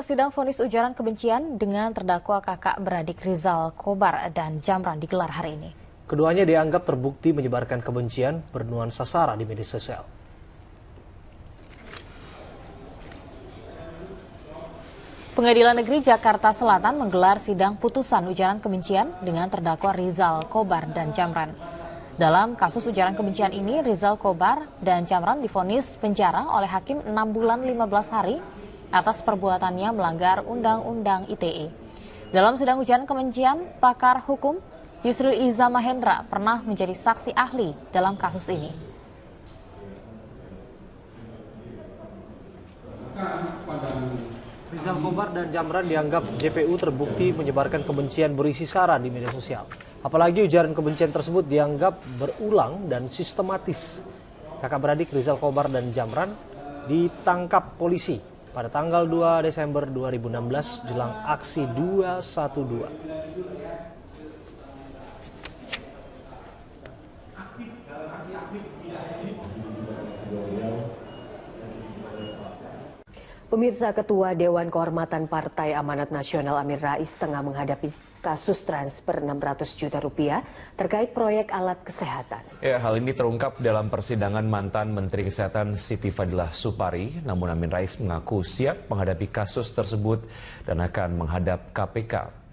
Sidang vonis ujaran kebencian dengan terdakwa kakak beradik Rizal Kobar dan Jamran digelar hari ini. Keduanya dianggap terbukti menyebarkan kebencian bernuansa sara di media sosial. Pengadilan Negeri Jakarta Selatan menggelar sidang putusan ujaran kebencian dengan terdakwa Rizal Kobar dan Jamran. Dalam kasus ujaran kebencian ini, Rizal Kobar dan Jamran divonis penjara oleh hakim 6 bulan 15 hari atas perbuatannya melanggar Undang-Undang ITE. Dalam sidang ujaran kebencian, pakar hukum Yusril Iza Mahendra pernah menjadi saksi ahli dalam kasus ini. Rizal Kobar dan Jamran dianggap JPU terbukti menyebarkan kebencian berisi sara di media sosial. Apalagi ujaran kebencian tersebut dianggap berulang dan sistematis. Kakak beradik Rizal Kobar dan Jamran ditangkap polisi pada tanggal 2 Desember 2016 jelang aksi 212. Pemirsa, Ketua Dewan Kehormatan Partai Amanat Nasional Amin Rais tengah menghadapi kasus transfer 600 juta rupiah terkait proyek alat kesehatan. Ya, hal ini terungkap dalam persidangan mantan Menteri Kesehatan Siti Fadilah Supari. Namun Amin Rais mengaku siap menghadapi kasus tersebut dan akan menghadap KPK.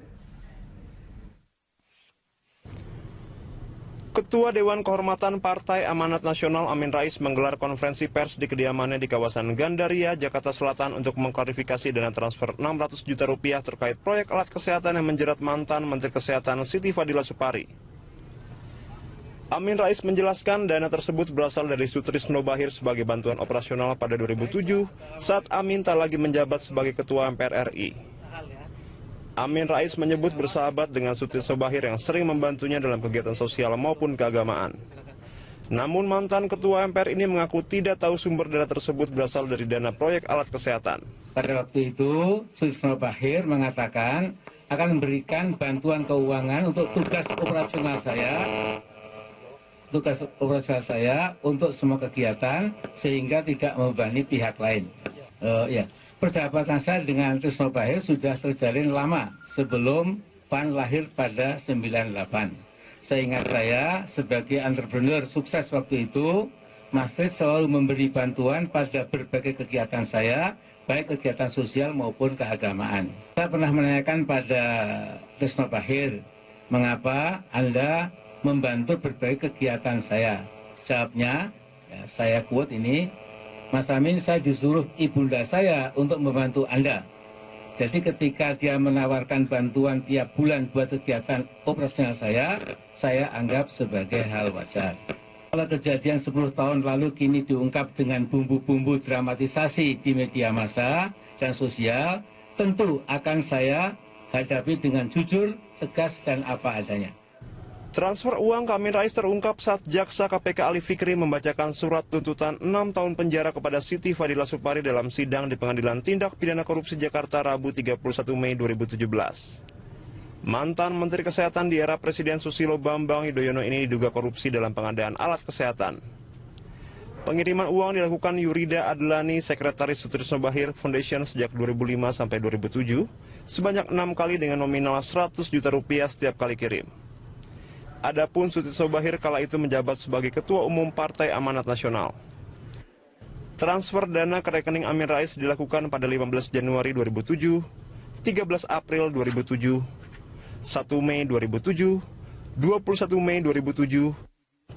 Ketua Dewan Kehormatan Partai Amanat Nasional Amin Rais menggelar konferensi pers di kediamannya di kawasan Gandaria, Jakarta Selatan untuk mengklarifikasi dana transfer 600 juta rupiah terkait proyek alat kesehatan yang menjerat mantan Menteri Kesehatan Siti Fadilah Supari. Amin Rais menjelaskan dana tersebut berasal dari Sutrisno Bachir sebagai bantuan operasional pada 2007 saat Amin tak lagi menjabat sebagai Ketua MPR RI. Amin Rais menyebut bersahabat dengan Sutrisno Bachir yang sering membantunya dalam kegiatan sosial maupun keagamaan. Namun mantan Ketua MPR ini mengaku tidak tahu sumber dana tersebut berasal dari dana proyek alat kesehatan. Pada waktu itu, Sutrisno Bachir mengatakan akan memberikan bantuan keuangan untuk tugas operasional saya untuk semua kegiatan sehingga tidak membebani pihak lain. Persahabatan saya dengan Sutrisno Bachir sudah terjalin lama sebelum PAN lahir pada 98. Seingat saya, sebagai entrepreneur sukses waktu itu, Mas Ris selalu memberi bantuan pada berbagai kegiatan saya, baik kegiatan sosial maupun keagamaan. Saya pernah menanyakan pada Sutrisno Bachir, mengapa Anda membantu berbagai kegiatan saya? Jawabnya, saya quote ini, Mas Amin, saya disuruh ibunda saya untuk membantu Anda. Jadi ketika dia menawarkan bantuan tiap bulan buat kegiatan operasional saya anggap sebagai hal wajar. Kalau kejadian 10 tahun lalu kini diungkap dengan bumbu-bumbu dramatisasi di media massa dan sosial, tentu akan saya hadapi dengan jujur, tegas, dan apa adanya. Transfer uang ke Amin Rais terungkap saat Jaksa KPK Ali Fikri membacakan surat tuntutan 6 tahun penjara kepada Siti Fadilah Supari dalam sidang di Pengadilan Tindak Pidana Korupsi Jakarta Rabu 31 Mei 2017. Mantan Menteri Kesehatan di era Presiden Susilo Bambang Yudhoyono ini diduga korupsi dalam pengadaan alat kesehatan. Pengiriman uang dilakukan Yurida Adlani, Sekretaris Sutrisno Bachir Foundation sejak 2005 sampai 2007, sebanyak 6 kali dengan nominal 100 juta rupiah setiap kali kirim. Adapun Sutrisno Bachir kala itu menjabat sebagai Ketua Umum Partai Amanat Nasional. Transfer dana ke rekening Amin Rais dilakukan pada 15 Januari 2007, 13 April 2007, 1 Mei 2007, 21 Mei 2007,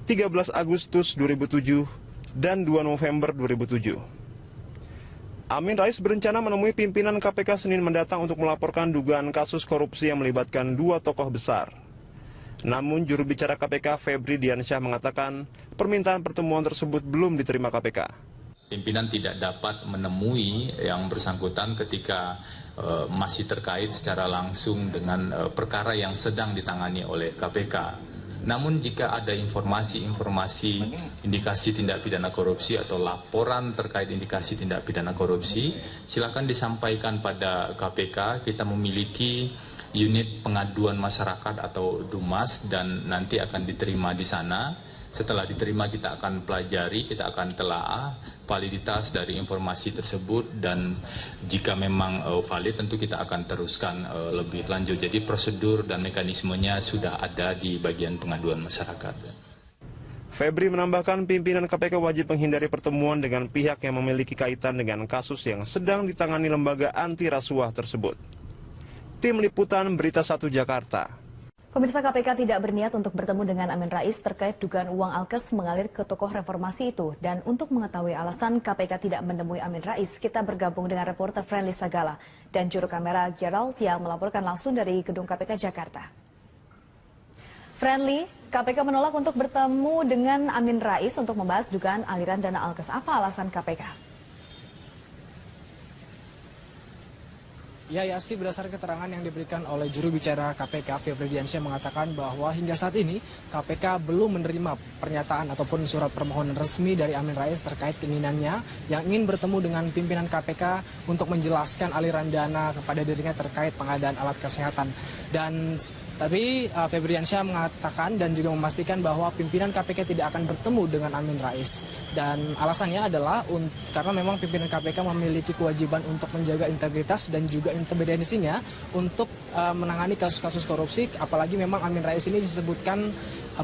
13 Agustus 2007, dan 2 November 2007. Amin Rais berencana menemui pimpinan KPK Senin mendatang untuk melaporkan dugaan kasus korupsi yang melibatkan 2 tokoh besar. Namun juru bicara KPK Febri Diansyah mengatakan permintaan pertemuan tersebut belum diterima KPK. Pimpinan tidak dapat menemui yang bersangkutan ketika masih terkait secara langsung dengan perkara yang sedang ditangani oleh KPK. Namun jika ada informasi-informasi indikasi tindak pidana korupsi atau laporan terkait indikasi tindak pidana korupsi, silakan disampaikan pada KPK. Kita memiliki unit pengaduan masyarakat atau DUMAS dan nanti akan diterima di sana Setelah diterima kita akan pelajari, kita akan telaah validitas dari informasi tersebut, dan jika memang valid tentu kita akan teruskan lebih lanjut. Jadi prosedur dan mekanismenya sudah ada di bagian pengaduan masyarakat. Febri menambahkan pimpinan KPK wajib menghindari pertemuan dengan pihak yang memiliki kaitan dengan kasus yang sedang ditangani lembaga anti rasuah tersebut. Tim Liputan Berita 1 Jakarta. Pemirsa, KPK tidak berniat untuk bertemu dengan Amin Rais terkait dugaan uang Alkes mengalir ke tokoh reformasi itu. Dan untuk mengetahui alasan KPK tidak menemui Amin Rais, kita bergabung dengan reporter Friendly Sagala dan juru kamera Gerald yang melaporkan langsung dari gedung KPK Jakarta. Friendly, KPK menolak untuk bertemu dengan Amin Rais untuk membahas dugaan aliran dana Alkes. Apa alasan KPK? Ya, Yasi, berdasarkan keterangan yang diberikan oleh juru bicara KPK, Febri Diansyah, mengatakan bahwa hingga saat ini KPK belum menerima pernyataan ataupun surat permohonan resmi dari Amin Rais terkait keinginannya yang ingin bertemu dengan pimpinan KPK untuk menjelaskan aliran dana kepada dirinya terkait pengadaan alat kesehatan. Dan tapi Febri Diansyah mengatakan dan juga memastikan bahwa pimpinan KPK tidak akan bertemu dengan Amin Rais. Dan alasannya adalah karena memang pimpinan KPK memiliki kewajiban untuk menjaga integritas dan juga independensinya untuk menangani kasus-kasus korupsi, apalagi memang Amin Rais ini disebutkan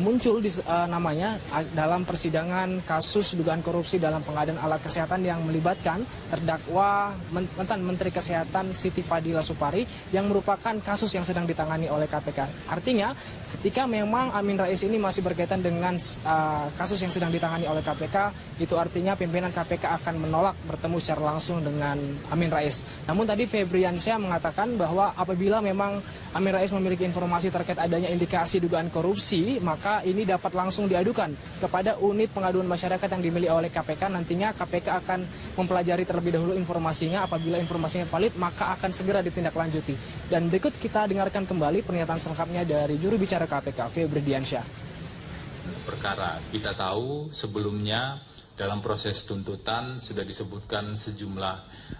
muncul namanya dalam persidangan kasus dugaan korupsi dalam pengadaan alat kesehatan yang melibatkan terdakwa mantan Menteri Kesehatan Siti Fadila Supari yang merupakan kasus yang sedang ditangani oleh KPK. Artinya ketika memang Amin Rais ini masih berkaitan dengan kasus yang sedang ditangani oleh KPK, itu artinya pimpinan KPK akan menolak bertemu secara langsung dengan Amin Rais. Namun tadi Febri Diansyah mengatakan bahwa apabila memang Amin Rais memiliki informasi terkait adanya indikasi dugaan korupsi, maka ini dapat langsung diadukan kepada unit pengaduan masyarakat yang dimiliki oleh KPK. Nantinya KPK akan mempelajari terlebih dahulu informasinya. Apabila informasinya valid, maka akan segera ditindaklanjuti. Dan berikut kita dengarkan kembali pernyataan selengkapnya dari juru bicara KPK, Febri Diansyah. Perkara kita tahu sebelumnya dalam proses tuntutan sudah disebutkan sejumlah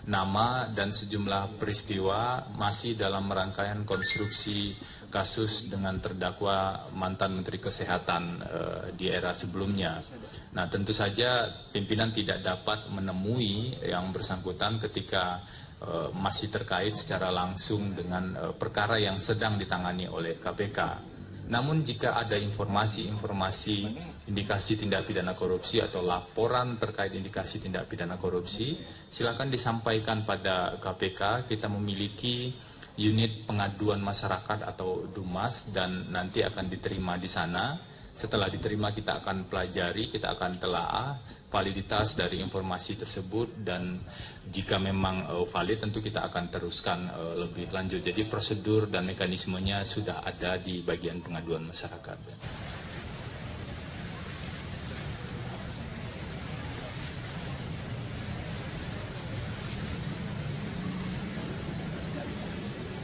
nama dan sejumlah peristiwa masih dalam rangkaian konstruksi kasus dengan terdakwa mantan Menteri Kesehatan di era sebelumnya. Nah, tentu saja pimpinan tidak dapat menemui yang bersangkutan ketika masih terkait secara langsung dengan perkara yang sedang ditangani oleh KPK. Namun jika ada informasi-informasi indikasi tindak pidana korupsi atau laporan terkait indikasi tindak pidana korupsi, silakan disampaikan pada KPK. Kita memiliki unit pengaduan masyarakat atau DUMAS dan nanti akan diterima di sana. Setelah diterima kita akan pelajari, kita akan telaah validitas dari informasi tersebut, dan jika memang valid tentu kita akan teruskan lebih lanjut. Jadi prosedur dan mekanismenya sudah ada di bagian pengaduan masyarakat.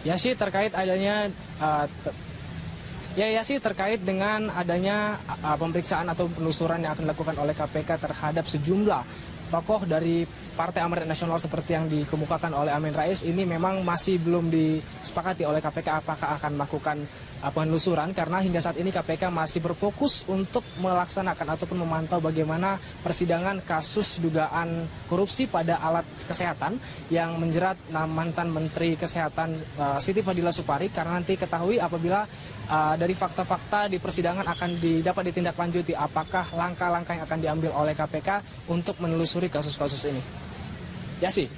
Ya sih, terkait adanya terkait dengan adanya pemeriksaan atau penelusuran yang akan dilakukan oleh KPK terhadap sejumlah tokoh dari Partai Amanat Nasional seperti yang dikemukakan oleh Amin Rais, ini memang masih belum disepakati oleh KPK apakah akan melakukan penelusuran, karena hingga saat ini KPK masih berfokus untuk melaksanakan ataupun memantau bagaimana persidangan kasus dugaan korupsi pada alat kesehatan yang menjerat mantan Menteri Kesehatan Siti Fadila Supari, karena nanti ketahui apabila dari fakta-fakta di persidangan akan dapat ditindaklanjuti apakah langkah-langkah yang akan diambil oleh KPK untuk menelusuri kasus-kasus ini. Ya sih.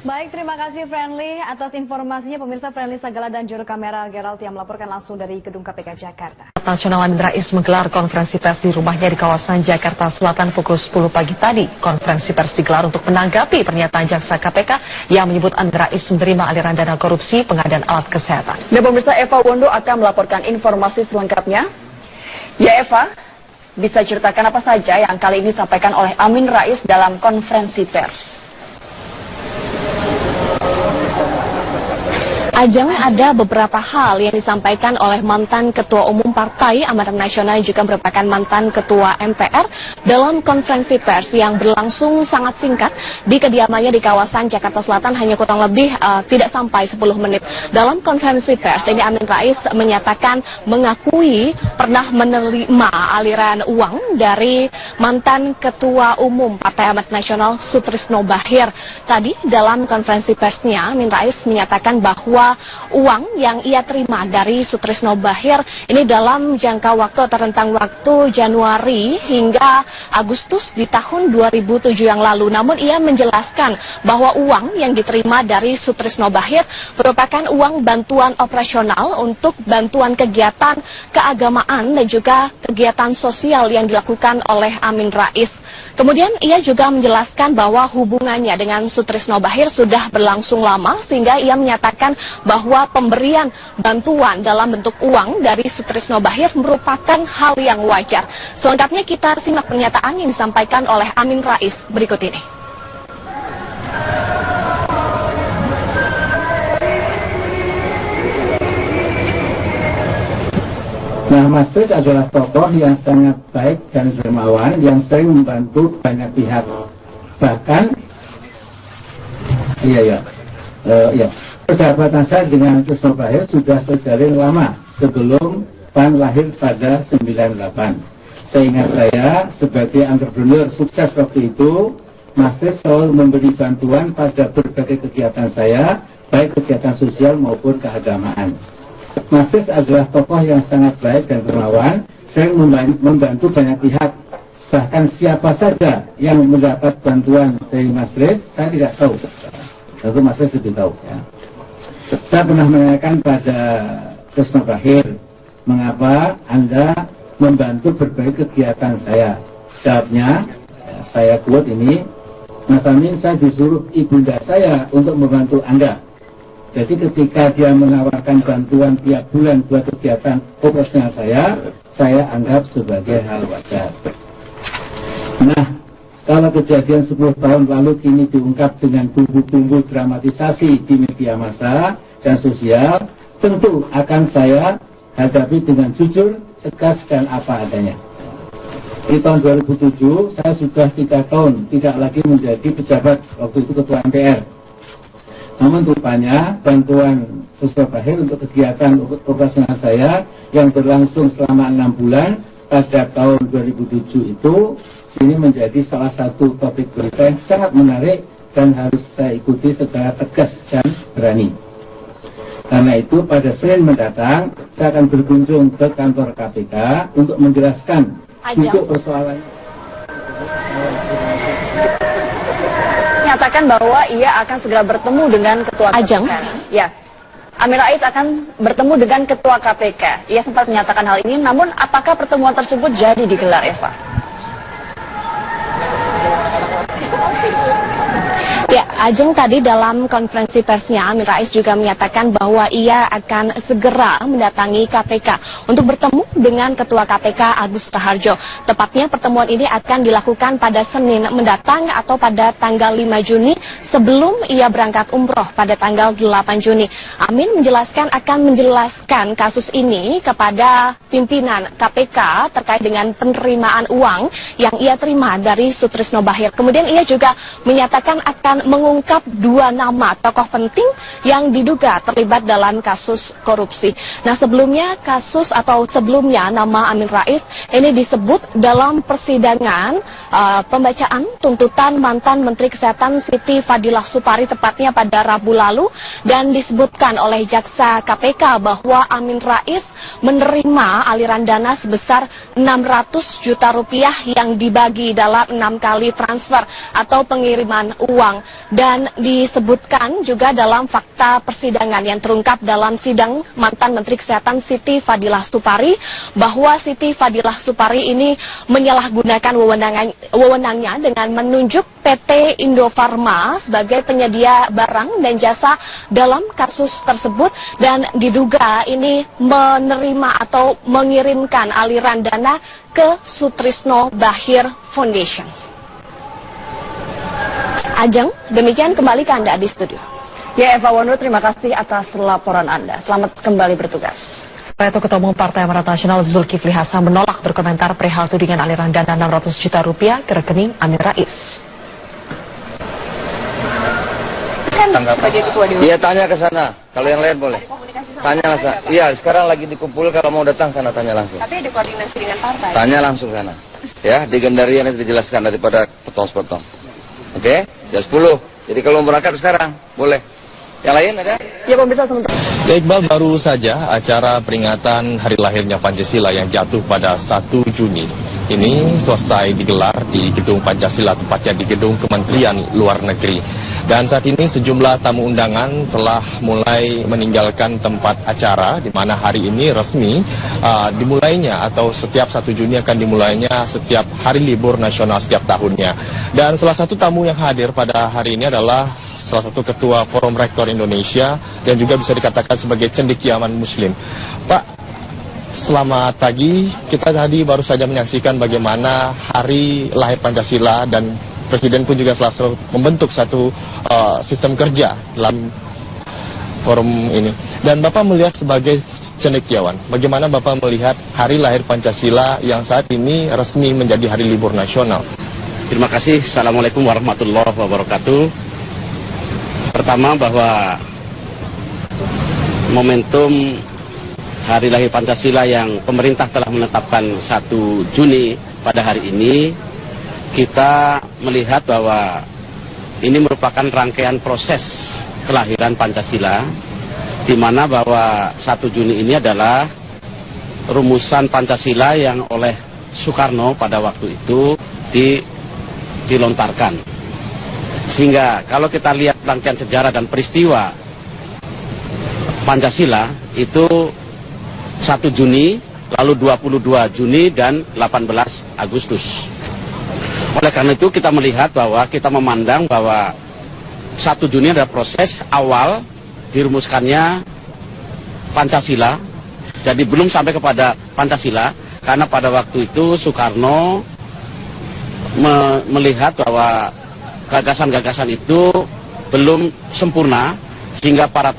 Baik, terima kasih Friendly atas informasinya. Pemirsa, Friendly Sagala dan juru kamera Gerald yang melaporkan langsung dari gedung KPK Jakarta. Nasional Amin Rais menggelar konferensi pers di rumahnya di kawasan Jakarta Selatan pukul 10 pagi tadi. Konferensi pers digelar untuk menanggapi pernyataan jaksa KPK yang menyebut Amin Rais menerima aliran dana korupsi pengadaan alat kesehatan. Dan pemirsa, Eva Wondo akan melaporkan informasi selengkapnya. Ya Eva, bisa ceritakan apa saja yang kali ini disampaikan oleh Amin Rais dalam konferensi pers? Ajeng, ada beberapa hal yang disampaikan oleh mantan Ketua Umum Partai Amanat Nasional yang juga merupakan mantan Ketua MPR dalam konferensi pers yang berlangsung sangat singkat di kediamannya di kawasan Jakarta Selatan, hanya kurang lebih tidak sampai 10 menit. Dalam konferensi pers ini Amin Rais menyatakan mengakui pernah menerima aliran uang dari mantan Ketua Umum Partai Amanat Nasional Sutrisno Bachir. Tadi dalam konferensi persnya Amin Rais menyatakan bahwa uang yang ia terima dari Sutrisno Bachir ini dalam jangka waktu atau rentang waktu Januari hingga Agustus di tahun 2007 yang lalu. Namun ia menjelaskan bahwa uang yang diterima dari Sutrisno Bachir merupakan uang bantuan operasional untuk bantuan kegiatan keagamaan dan juga kegiatan sosial yang dilakukan oleh Amin Rais. Kemudian ia juga menjelaskan bahwa hubungannya dengan Sutrisno Bachir sudah berlangsung lama, sehingga ia menyatakan bahwa pemberian bantuan dalam bentuk uang dari Sutrisno Bachir merupakan hal yang wajar. Selengkapnya kita simak pernyataan yang disampaikan oleh Amin Rais berikut ini. Nah, Mas Tris adalah tokoh yang sangat baik dan dermawan yang sering membantu banyak pihak. Bahkan, persahabatan saya dengan Sutrisno Bachir sudah terjalin lama sebelum PAN lahir pada 98. Seingat saya, sebagai entrepreneur sukses waktu itu, Mas Tris selalu memberi bantuan pada berbagai kegiatan saya, baik kegiatan sosial maupun keagamaan. Mas Tris adalah tokoh yang sangat baik dan dermawan, sering membantu banyak pihak. Bahkan siapa saja yang mendapat bantuan dari Mas Tris, saya tidak tahu. Tentu Mas Tris lebih tahu. Ya. Saya pernah menanyakan pada Sutrisno Bachir, mengapa Anda membantu berbagai kegiatan saya? Jawabnya, saya quote ini, Mas Amin, saya disuruh ibunda saya untuk membantu Anda. Jadi ketika dia menawarkan bantuan tiap bulan buat kegiatan operasional saya anggap sebagai hal wajar. Nah, kalau kejadian 10 tahun lalu kini diungkap dengan bumbu-bumbu dramatisasi di media massa dan sosial, tentu akan saya hadapi dengan jujur, tegas, dan apa adanya. Di tahun 2007, saya sudah 3 tahun tidak lagi menjadi pejabat, waktu itu Ketua MPR. Namun rupanya bantuan Sutrisno Bachir untuk kegiatan operasional saya yang berlangsung selama 6 bulan pada tahun 2007 itu ini menjadi salah satu topik berita yang sangat menarik dan harus saya ikuti secara tegas dan berani. Karena itu pada Senin mendatang saya akan berkunjung ke kantor KPK untuk menjelaskan duduk persoalan. Menyatakan bahwa ia akan segera bertemu dengan Ketua Ajeng. KPK. Ya, Amin Rais akan bertemu dengan Ketua KPK. Ia sempat menyatakan hal ini, namun apakah pertemuan tersebut jadi digelar, Eva? Ya, Ajeng tadi dalam konferensi persnya Amin Rais juga menyatakan bahwa ia akan segera mendatangi KPK untuk bertemu dengan Ketua KPK Agus Raharjo. Tepatnya pertemuan ini akan dilakukan pada Senin mendatang atau pada tanggal 5 Juni sebelum ia berangkat umroh pada tanggal 8 Juni. Amin menjelaskan akan menjelaskan kasus ini kepada pimpinan KPK terkait dengan penerimaan uang yang ia terima dari Sutrisno Bachir. Kemudian ia juga menyatakan akan mengungkap 2 nama tokoh penting yang diduga terlibat dalam kasus korupsi. Nah, sebelumnya nama Amin Rais ini disebut dalam persidangan pembacaan tuntutan mantan Menteri Kesehatan Siti Fadilah Supari tepatnya pada Rabu lalu, dan disebutkan oleh jaksa KPK bahwa Amin Rais menerima aliran dana sebesar 600 juta rupiah yang dibagi dalam 6 kali transfer atau pengiriman uang. Dan disebutkan juga dalam fakta persidangan yang terungkap dalam sidang mantan Menteri Kesehatan Siti Fadilah Supari bahwa Siti Fadilah Supari ini menyalahgunakan wewenangnya dengan menunjuk PT Indofarma sebagai penyedia barang dan jasa dalam kasus tersebut, dan diduga ini menerima atau mengirimkan aliran dana ke Sutrisno Bachir Foundation. Ajeng, demikian kembali ke Anda di studio. Ya Eva Wono, terima kasih atas laporan Anda. Selamat kembali bertugas. Ketua Umum Partai Amanat Nasional Zulkifli Hasan menolak berkomentar perihal tudingan aliran dana 600 juta rupiah ke rekening Amin Rais. Kan sebagai ketua Dewan. Iya, tanya ke sana. Kalau yang lain boleh. Tanya langsung. Iya, sekarang lagi dikumpul, kalau mau datang sana tanya langsung. Tapi ada koordinasi dengan partai. Tanya langsung sana. Ya, di Gandaria nanti dijelaskan daripada potong-potong. Oke? Jam 10. Jadi kalau mau berangkat sekarang, boleh. Yang lain ada? Ya pemirsa sebentar. Ya Iqbal, baru saja acara peringatan hari lahirnya Pancasila yang jatuh pada 1 Juni ini selesai digelar di Gedung Pancasila, tepatnya di Gedung Kementerian Luar Negeri. Dan saat ini sejumlah tamu undangan telah mulai meninggalkan tempat acara, di mana hari ini resmi dimulainya, atau setiap 1 Juni akan dimulainya setiap hari libur nasional setiap tahunnya. Dan salah satu tamu yang hadir pada hari ini adalah salah satu ketua Forum Rektor Indonesia dan juga bisa dikatakan sebagai cendekiawan Muslim. Pak, selamat pagi. Kita tadi baru saja menyaksikan bagaimana hari lahir Pancasila, dan Presiden pun juga selalu membentuk satu sistem kerja dalam forum ini. Dan Bapak melihat sebagai cendekiawan, bagaimana Bapak melihat hari lahir Pancasila yang saat ini resmi menjadi hari libur nasional? Terima kasih. Assalamualaikum warahmatullahi wabarakatuh. Pertama, bahwa momentum hari lahir Pancasila yang pemerintah telah menetapkan 1 Juni pada hari ini, kita melihat bahwa ini merupakan rangkaian proses kelahiran Pancasila, di mana bahwa 1 Juni ini adalah rumusan Pancasila yang oleh Soekarno pada waktu itu dilontarkan. Sehingga kalau kita lihat rangkaian sejarah dan peristiwa Pancasila itu 1 Juni, lalu 22 Juni dan 18 Agustus. Oleh karena itu kita melihat bahwa kita memandang bahwa 1 Juni adalah proses awal dirumuskannya Pancasila. Jadi belum sampai kepada Pancasila, karena pada waktu itu Soekarno melihat bahwa gagasan-gagasan itu belum sempurna, sehingga para tokoh